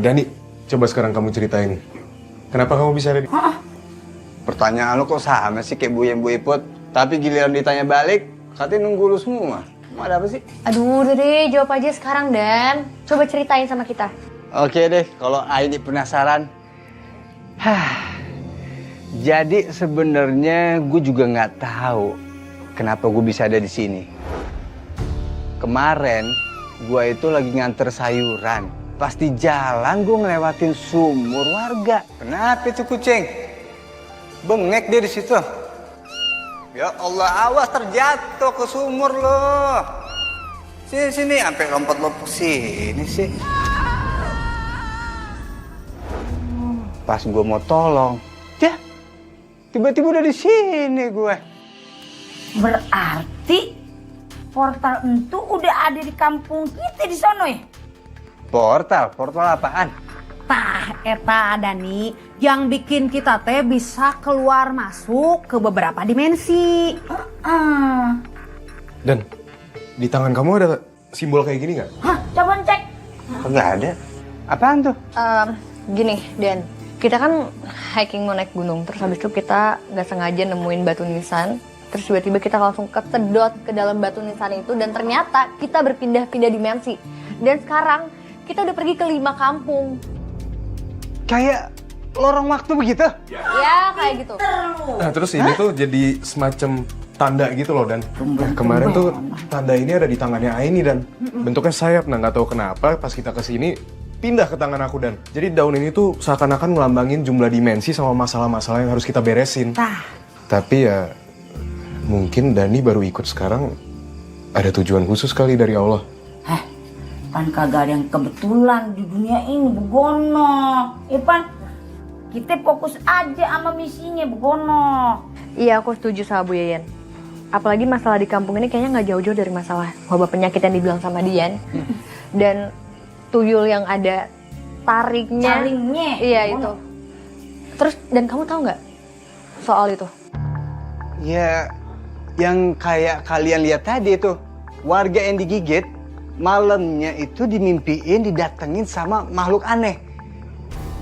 Dani, coba sekarang kamu ceritain. Kenapa kamu bisa ada di... Pertanyaan lu kok sama sih kayak Bu Iput? Tapi giliran ditanya balik, katanya nunggu lu semua. Mau ada apa sih? Aduh, udah deh, jawab aja sekarang, Dan. Coba ceritain sama kita. Oke deh, kalau Aini penasaran. Jadi sebenarnya gue juga nggak tahu kenapa gue bisa ada di sini. Kemarin gue itu lagi nganter sayuran. Pas di jalan gue ngelewatin sumur warga. Kenapa itu kucing? Bengek dia di situ. Ya Allah, awas terjatuh ke sumur loh. Sini, sampai lompat-lompat sini sih. Pas gue mau tolong, tiba-tiba udah di sini gue. Berarti portal itu udah ada di kampung kita di sono ya? Portal apaan? Tah, eta Dani, yang bikin kita teh bisa keluar masuk ke beberapa dimensi. Dan, di tangan kamu ada simbol kayak gini nggak? Hah, coba cek. Enggak ada. Apaan tuh? Gini, Dan. Kita kan hiking mau naik gunung, terus habis itu kita nggak sengaja nemuin batu nisan. Terus tiba-tiba kita langsung kesedot ke dalam batu nisan itu, dan ternyata kita berpindah-pindah dimensi. Dan sekarang kita udah pergi ke 5 kampung. Kayak lorong waktu begitu? Ya, kayak gitu. Nah, terus ini tuh jadi semacam tanda gitu loh, Dan. Nah, kemarin tuh tanda ini ada di tangannya Aini, Dan. Bentuknya sayap, nah nggak tahu kenapa pas kita kesini pindah ke tangan aku, Dan. Jadi daun ini tuh seakan-akan ngelambangin jumlah dimensi sama masalah-masalah yang harus kita beresin. Tapi ya, mungkin Dani baru ikut sekarang ada tujuan khusus kali dari Allah. Pan kagak ada yang kebetulan di dunia ini, Begono. Pan, kita fokus aja sama misinya, Begono. Iya, aku setuju sama Bu Yayan. Apalagi masalah di kampung ini kayaknya nggak jauh-jauh dari masalah wabah penyakit yang dibilang sama Dian. Dan tuyul yang ada taringnya. Iya, itu. Terus, dan kamu tahu nggak soal itu? Ya, yang kayak kalian lihat tadi itu. Warga yang digigit, malamnya itu dimimpiin didatengin sama makhluk aneh.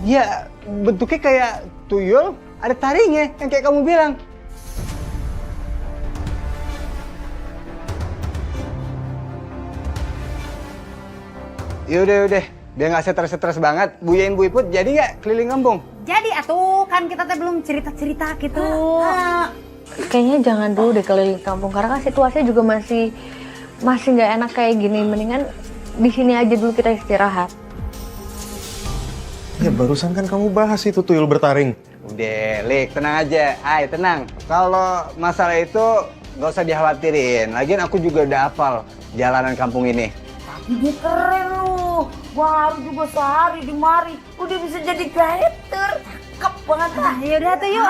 Ya, bentuknya kayak tuyul, ada taringnya, yang kayak kamu bilang. Yaudah, biar nggak stres-stres banget. Bu Iput jadi nggak keliling kampung? Jadi atuh, kan kita teh belum cerita-cerita gitu. Kayaknya jangan dulu deh keliling kampung, karena kan situasinya juga masih nggak enak kayak gini. Mendingan di sini aja dulu kita istirahat. Ya barusan kan kamu bahas itu tuyul bertaring. Udah, Lik, tenang aja. Tenang. Kalau masalah itu nggak usah dikhawatirin. Lagian aku juga udah hafal jalanan kampung ini. Tapi dia keren lu. Baru juga sehari di mari, udah bisa jadi guider. Cakep banget lah. Yaudah tuh yuk,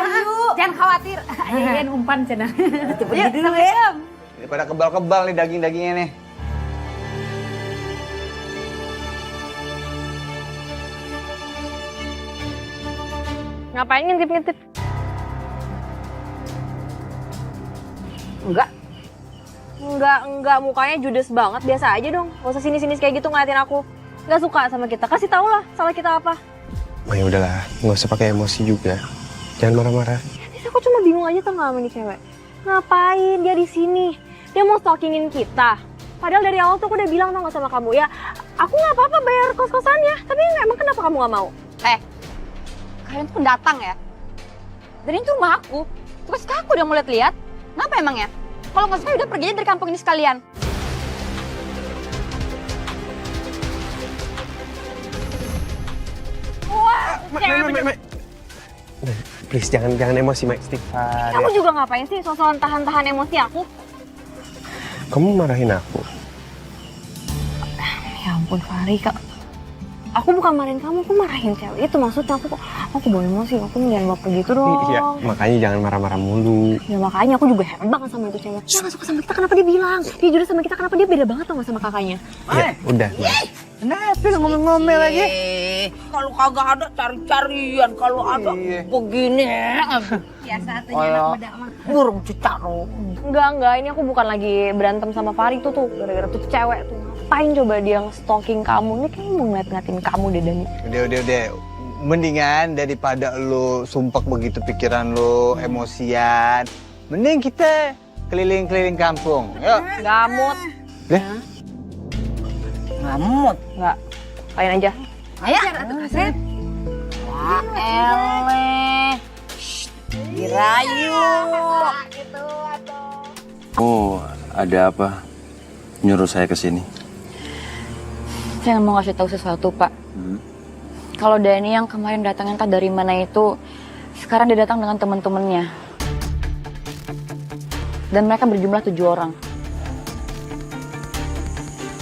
jangan khawatir. Ayan umpan cenah. Yuk, dulu ya. Daripada kebal-kebal nih daging-dagingnya nih. Ngapain ngintip-ngintip? Enggak, mukanya judes banget, biasa aja dong. Gak usah sini-sini kayak gitu ngeliatin aku. Gak suka sama kita, kasih tau lah salah kita apa. Oh ya udahlah, nggak usah pakai emosi juga. Jangan marah-marah. Terus aku cuma bingung aja tuh sama nih cewek. Ngapain dia di sini? Dia mau stalkingin kita. Padahal dari awal tuh aku udah bilang tau gak sama kamu ya, aku nggak apa-apa bayar kos-kosannya. Tapi emang kenapa kamu nggak mau? Kalian tuh pendatang ya? Dan ini tuh rumah aku. Terus aku udah mau lihat-lihat. Kenapa emangnya? Kalau nggak suka udah pergi aja dari kampung ini sekalian. Please jangan emosi, Mike. Istighfar. Kamu juga ngapain sih sosokan tahan-tahan emosi aku? Kamu marahin aku. Ya ampun Fahri, Kak. Aku bukan marahin kamu, aku marahin cewek. Itu maksudnya aku bawa emosi, aku jangan baper gitu dong. Iya, makanya jangan marah-marah mulu. Ya makanya aku juga heran banget sama itu cewek. Dia gak suka sama kita, kenapa dia bilang? Dia jujur sama kita, kenapa dia beda banget sama kakaknya? Ya, udah. Kenapa lu ngomel-ngomel lagi? Kalau kagak ada cari-carian, kalau ada begini. Biasa tuh anak muda mah. Burung cicaro. Enggak, ini aku bukan lagi berantem sama Fahri tuh gara-gara tuh cewek tuh. ngapain coba dia stalking kamu? Ini kayaknya mau ngeliat-ngeliatin kamu deh, Dani. Udah. Mendingan daripada lo sumpek begitu pikiran lo, emosian. Mending kita keliling-keliling kampung. Yuk. Gamut. Ngamut. Nggak. Kalian aja. Ayo. Wah, eleh. Dirayu. Oh, ada apa? Nyuruh saya ke sini. Saya mau ngasih tahu sesuatu, Pak. Kalau Dani yang kemarin datang entah dari mana itu, sekarang dia datang dengan teman-temannya. Dan mereka berjumlah 7 orang.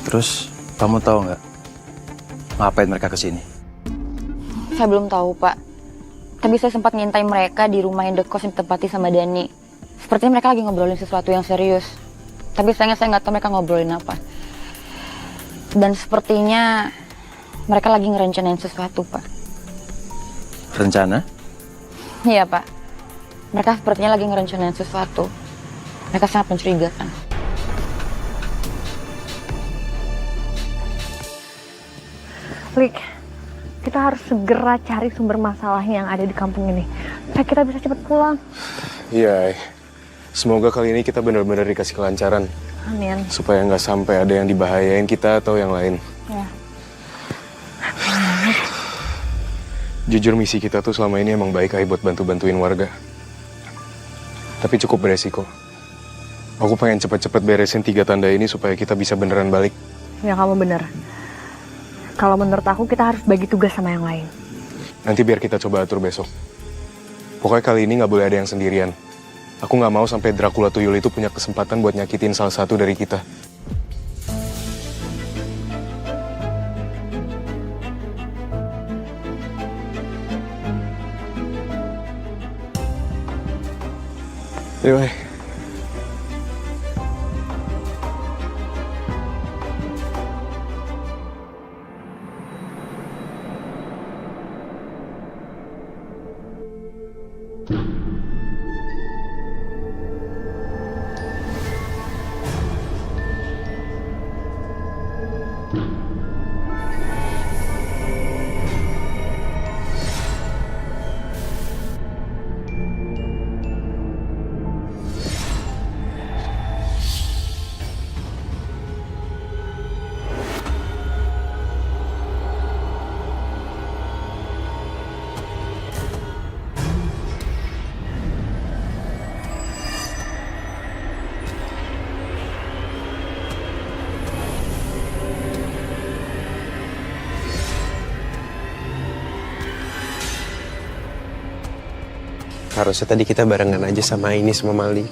Terus, kamu tahu nggak ngapain mereka ke sini? Saya belum tahu, Pak. Tapi saya sempat ngintai mereka di rumah indekos yang ditempati sama Dani. Sepertinya mereka lagi ngobrolin sesuatu yang serius. Tapi sayangnya saya nggak tahu mereka ngobrolin apa. Dan sepertinya mereka lagi ngerencanain sesuatu, Pak. Rencana? Iya, Pak. Mereka sepertinya lagi ngerencanain sesuatu. Mereka sangat mencurigakan. Lik, kita harus segera cari sumber masalahnya yang ada di kampung ini. Supaya kita bisa cepat pulang. Iya, semoga kali ini kita benar-benar dikasih kelancaran. Amin. Supaya nggak sampai ada yang dibahayain kita atau yang lain. Ya. Jujur misi kita tuh selama ini emang baik buat bantu-bantuin warga. Tapi cukup beresiko. Aku pengen cepet-cepet beresin 3 tanda ini supaya kita bisa beneran balik. Ya, kamu bener. Kalau menurut aku kita harus bagi tugas sama yang lain. Nanti biar kita coba atur besok. Pokoknya kali ini nggak boleh ada yang sendirian. Aku nggak mau sampai Dracula Tuyul itu punya kesempatan buat nyakitin salah satu dari kita. Anyway. Harusnya tadi kita barengan aja sama ini sama Mali.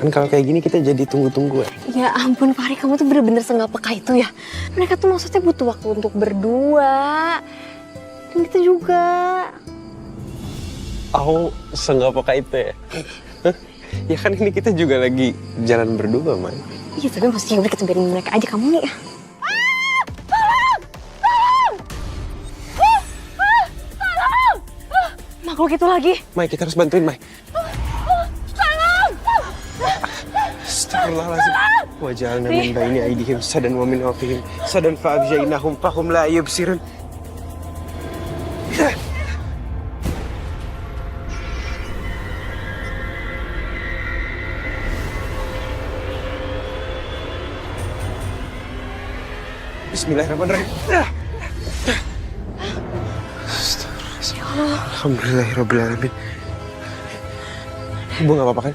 Kan kalau kayak gini kita jadi tunggu-tunggu. Ya ampun Fahri, kamu tuh bener-bener senggak peka itu ya. Mereka tuh maksudnya butuh waktu untuk berdua. Dan kita juga. Oh, seenggak peka itu ya? Hah? Ya kan ini kita juga lagi jalan berdua, Man. Iya, tapi maksudnya udah kita biarin mereka aja, kamu nih. Makhluk itu lagi. Mai, kita harus bantuin, Mai. Astagfirullahaladzim. Wajalna min baini aidihim sadan wa min khalfihim sadan fa'abjainahum fahum la yubsirun. Bismillahirrahmanirrahim. Alhamdulillahirrahmanirrahim. Ibu gak apa-apa kan?